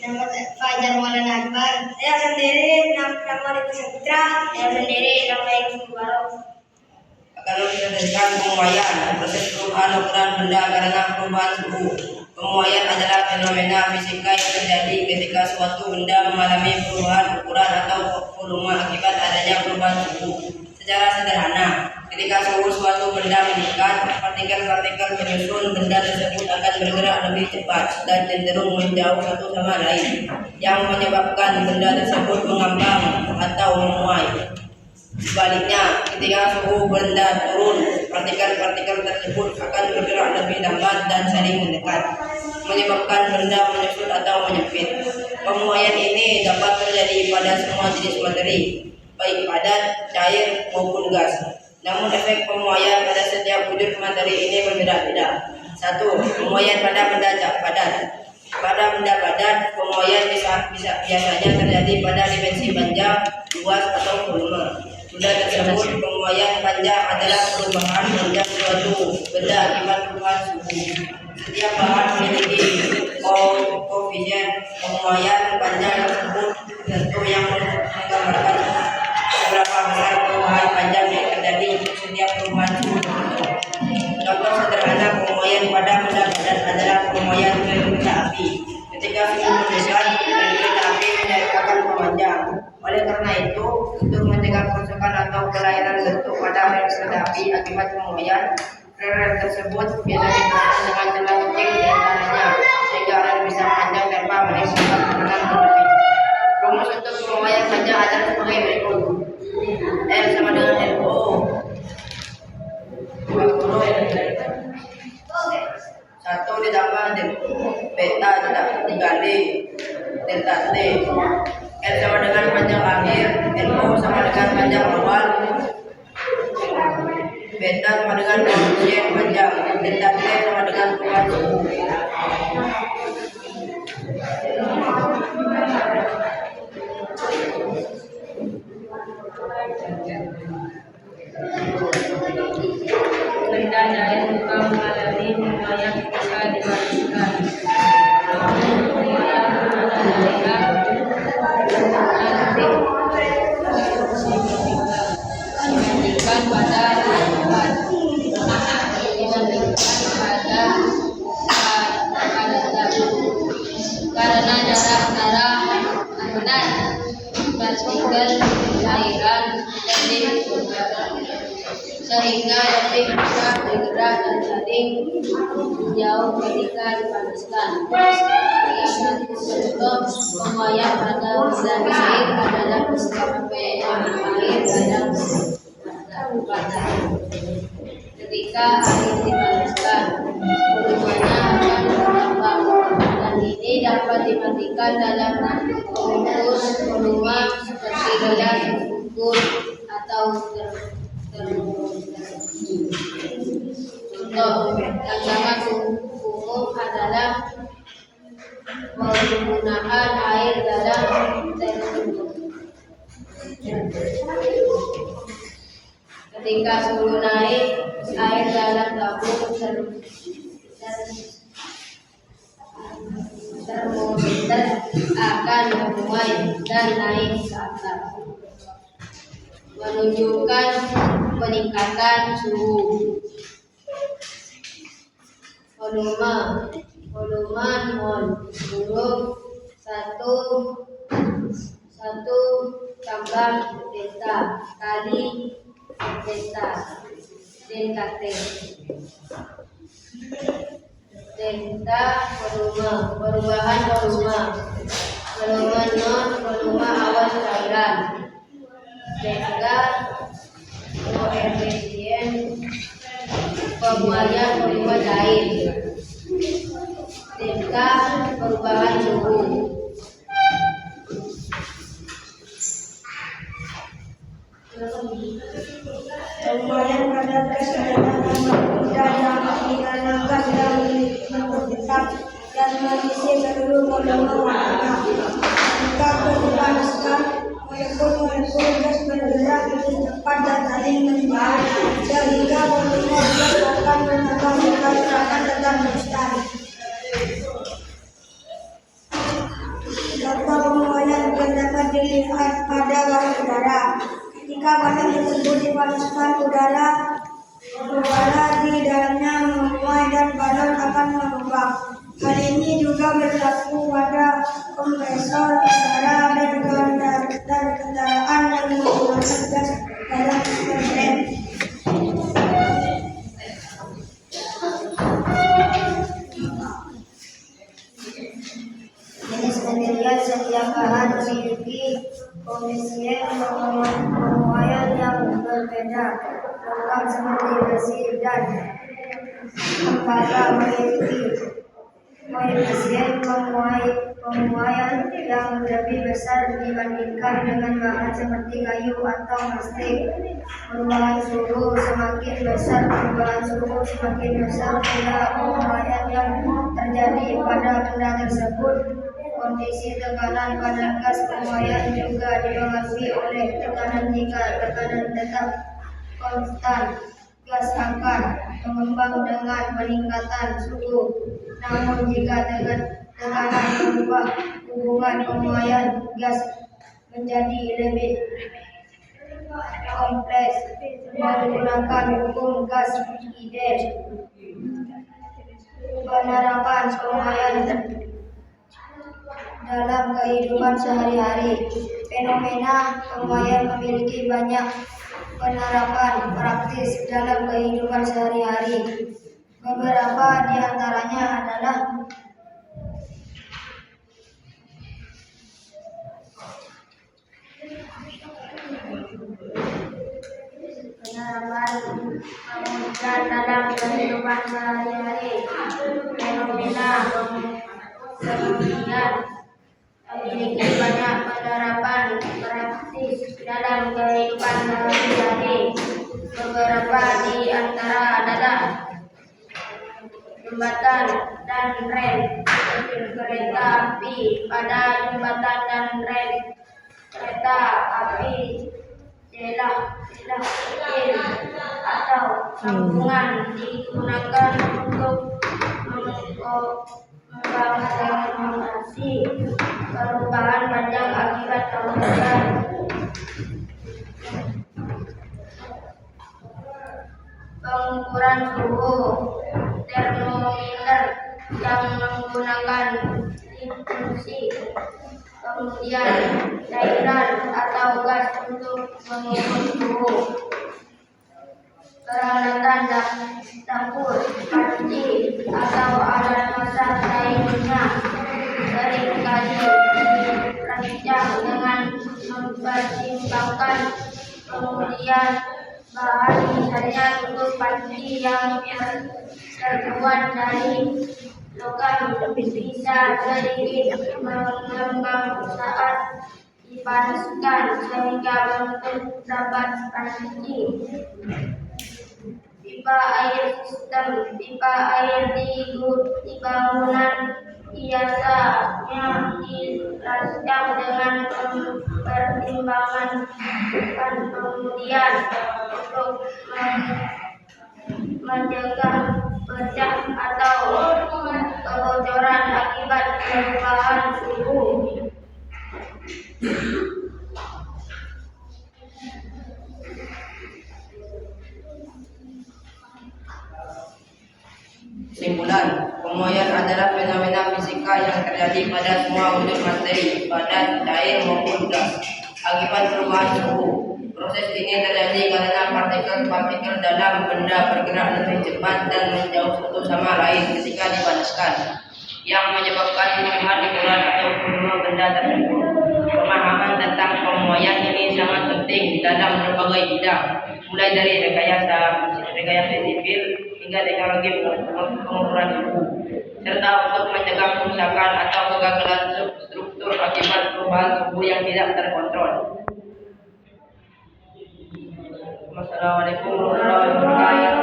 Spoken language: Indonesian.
Nama Fajar Maulana Akbar. Saya sendiri nama Rita Sapitra. Saya sendiri nama Ibu Mubarak. Akan menceritakan pemuaian proses perubahan ukuran benda karena perubahan suhu. Pemuaian adalah fenomena fisika yang terjadi ketika suatu benda mengalami perubahan ukuran atau volume akibat adanya perubahan suhu. Secara sederhana, ketika suhu suatu benda meningkat, partikel-partikel penyusun benda tersebut akan bergerak lebih cepat dan cenderung menjauh satu sama lain, yang menyebabkan benda tersebut mengambang atau memuai. Sebaliknya, ketika suhu benda turun, partikel-partikel tersebut akan bergerak lebih lambat dan saling mendekat, menyebabkan benda menyusut atau menyempit. Pemuaian ini dapat terjadi pada semua jenis materi, baik padat, cair, maupun gas. Namun efek pemuaian pada setiap wujud materi ini berbeda-beda. 1. Pemuaian pada benda padat. Pada benda padat, pemuaian biasanya terjadi pada dimensi panjang, luas, atau volume. Benda tersebut, pemuaian panjang adalah perubahan panjang suatu benda akibat perubahan suhu. Setiap bahan memiliki koefisien pemuaian panjang tersebut tertentu yang menggambarkan seberapa besar perubahan panjang yang terjadi untuk setiap perubahan suhu. Contoh sederhana pemuaian pada benda padat adalah pemuaian rel kereta api. Ketika suhu meningkat, rel kereta api akan memanjang. Oleh karena itu, untuk mencegah kerusakan atau kelainan bentuk pada rel kereta api akibat pemuaian, rel tersebut biasanya dipasang dengan celah kecil di antaranya, sehingga rel bisa panjang tanpa menimbulkan tekanan berlebih. Rumus untuk pemuaian panjang adalah sebagai berikut: L sama dengan LO 1 ditambah beta dikali delta T. L sama dengan panjang akhir, LO sama dengan panjang awal, beta sama dengan koefisien panjang, delta T sama dengan perubahan suhu. Benda cair juga mengalami pemuaian ketika dipadatkan. Pemuaian adalah dibandingkan pada karena jarak antara adonan partikel cairan lebih sehingga lebih mudah bergerak dan saling jauh ketika dipanaskan. Contoh pemuaian pada benda cair adalah pemuaian air dalam panas. Ketika air dipanaskan, volumenya akan bertambah, dan ini dapat dimatikan dalam ukur volume seperti gelas, ukur atau Contoh yang sangat umum adalah menggunakan air dalam termos. Ketika suhu naik, air dalam tabung termometer akan memuai dan naik ke atas, menunjukkan peningkatan suhu. Volume mol huruf 1 tambah delta kali delta T. Delta volume, perubahan volume non volume awal cairan. Delta koefisien pemuaian volume cair. Delta perubahan suhu. Pemuaian pada gas adalah benda yang menggunakan gas yang tetap dan mengisi seluruh volume warna. Jika dipanaskan, molekul-molekul gas bergerak lebih cepat dan saling menjauh, sehingga volume gas akan bertambah maka akan tetap lestari. Dampak pemuaian juga dapat dilihat pada bahan udara. Ketika bahan tersebut dipanaskan, udara di dalamnya memuai dan balon akan meluap. Hal ini juga berlaku pada kompresor udara dan kendaraan yang menggunakan gas dalam mesin. Jenis material setiap bahan memiliki koefisien pemuaian yang berbeda. Logam seperti besi dan tembaga memiliki koefisien pemuaian yang lebih besar dibandingkan dengan bahan seperti kayu atau plastik. Perubahan suhu semakin besar benda pemuaian yang terjadi pada benda tersebut. Kondisi tekanan pada gas pemuaian juga dipengaruhi oleh tekanan. Jika tekanan tetap konstan, gas akan mengembang dengan peningkatan suhu. Namun jika tekanan berubah, hubungan pemuaian gas menjadi lebih kompleks menggunakan hukum gas Iden. Penerapan pemuaian dalam kehidupan sehari-hari. Fenomena pemuaian memiliki banyak penerapan praktis dalam kehidupan sehari-hari. Beberapa di antaranya adalah penerapan pemuaian dalam kehidupan sehari-hari. Fenomena pemuaian memiliki banyak penerapan praktis dalam kehidupan sehari-hari. Beberapa di antara adalah jembatan dan rel, kereta api. Pada jembatan dan rel kereta api celah kecil atau sambungan digunakan untuk mengakomodasi perubahan panjang akibat pemuaian. Pengukuran suhu termometer yang menggunakan infusi, kemudian cairan atau gas untuk mengukur suhu. Peralatan dapur, panci atau alat masak lainnya seringkali dirancang dengan mempertimbangkan kemudian bahan, misalnya untuk panci yang terbuat dari logam bisa sedikit mengembang saat dipanaskan sehingga bentuk dapat panci. Pipa air sistem pipa air di bangunan biasanya dirancang dengan pertimbangan kemudian untuk mencegah pecah atau kebocoran akibat perubahan suhu. Kesimpulan, pemuaian adalah fenomena fisika yang terjadi pada semua wujud materi, padat, cair maupun gas, akibat perubahan suhu. Proses ini terjadi karena partikel-partikel dalam benda bergerak lebih cepat dan menjauh satu sama lain ketika dipanaskan, yang menyebabkan perubahan ukuran atau volume benda tersebut. Pemahaman tentang pemuaian ini sangat penting dalam berbagai bidang, mulai dari rekayasa sipil hingga teknologi pengukuran suhu, serta untuk mencegah kerusakan atau kegagalan struktur akibat perubahan suhu yang tidak terkontrol. Wassalamualaikum warahmatullahi wabarakatuh.